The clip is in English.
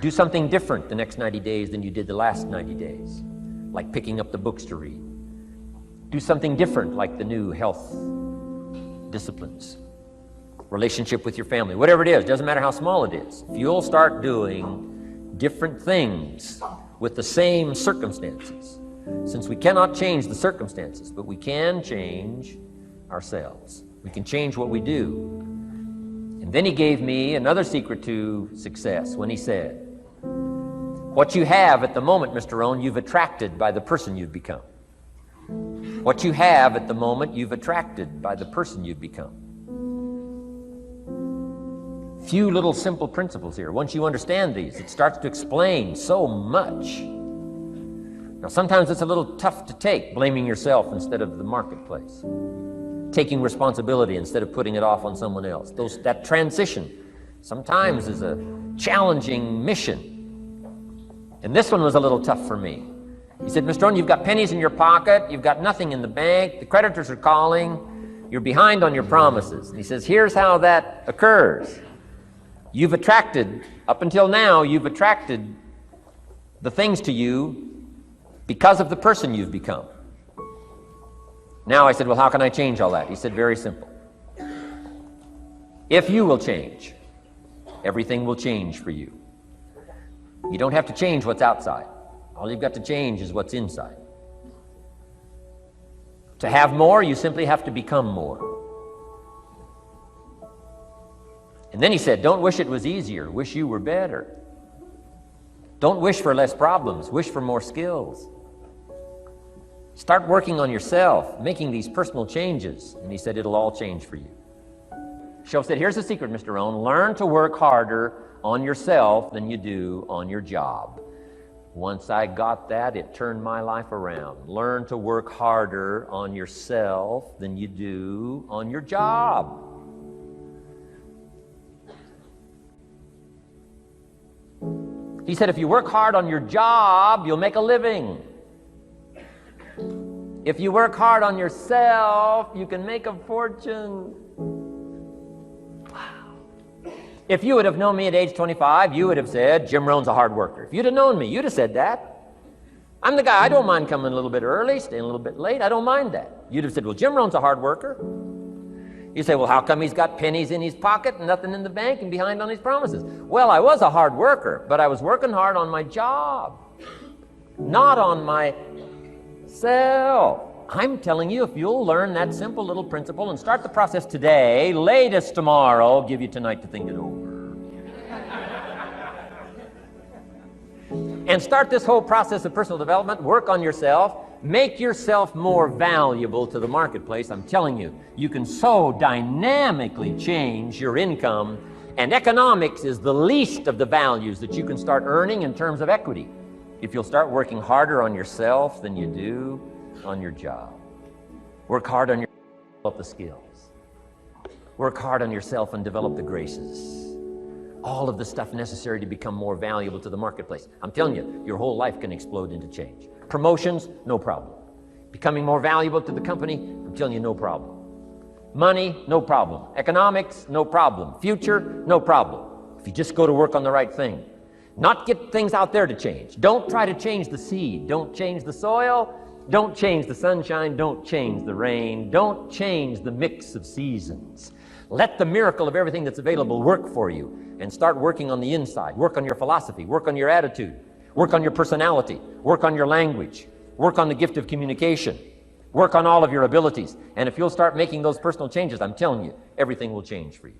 Do something different the next 90 days than you did the last 90 days, like picking up the books to read. Do something different, like the new health disciplines, relationship with your family, whatever it is, doesn't matter how small it is. If you'll start doing different things with the same circumstances, since we cannot change the circumstances, but we can change ourselves. We can change what we do. And then he gave me another secret to success when he said, what you have at the moment, Mr. Rohn, you've attracted by the person you've become. What you have at the moment, you've attracted by the person you've become. Few little simple principles here. Once you understand these, it starts to explain so much. Now, sometimes it's a little tough to take, blaming yourself instead of the marketplace, taking responsibility instead of putting it off on someone else. That transition sometimes is a challenging mission. And this one was a little tough for me. He said, Mr. Rohn, you've got pennies in your pocket, you've got nothing in the bank, the creditors are calling, you're behind on your promises. And he says, here's how that occurs. You've attracted, up until now, you've attracted the things to you because of the person you've become. Now I said, well, how can I change all that? He said, very simple. If you will change, everything will change for you. You don't have to change what's outside. All you've got to change is what's inside. To have more, you simply have to become more. And then he said, don't wish it was easier, wish you were better. Don't wish for less problems, wish for more skills. Start working on yourself, making these personal changes. And he said, it'll all change for you. Shoaff said, here's the secret, Mr. Rohn. Learn to work harder on yourself than you do on your job. Once I got that, it turned my life around. Learn to work harder on yourself than you do on your job. He said, if you work hard on your job, you'll make a living. If you work hard on yourself, you can make a fortune. Wow. If you would have known me at age 25, you would have said, Jim Rohn's a hard worker. If you'd have known me, you'd have said that. I'm the guy, I don't mind coming a little bit early, staying a little bit late, I don't mind that. You'd have said, well, Jim Rohn's a hard worker. You say, well, how come he's got pennies in his pocket and nothing in the bank and behind on his promises? Well, I was a hard worker, but I was working hard on my job, not on myself. I'm telling you, if you'll learn that simple little principle and start the process today, latest tomorrow, give you tonight to think it over. And start this whole process of personal development, work on yourself, make yourself more valuable to the marketplace. I'm telling you, you can so dynamically change your income, and economics is the least of the values that you can start earning in terms of equity if you'll start working harder on yourself than you do on your job. Work hard on yourself and develop the skills. Work hard on yourself and develop the graces. All of the stuff necessary to become more valuable to the marketplace. I'm telling you, your whole life can explode into change. Promotions, no problem. Becoming more valuable to the company, I'm telling you, no problem. Money, no problem. Economics, no problem. Future, no problem. If you just go to work on the right thing. Not get things out there to change. Don't try to change the seed. Don't change the soil. Don't change the sunshine. Don't change the rain. Don't change the mix of seasons. Let the miracle of everything that's available work for you, and start working on the inside. Work on your philosophy. Work on your attitude. Work on your personality. Work on your language. Work on the gift of communication. Work on all of your abilities. And if you'll start making those personal changes, I'm telling you, everything will change for you.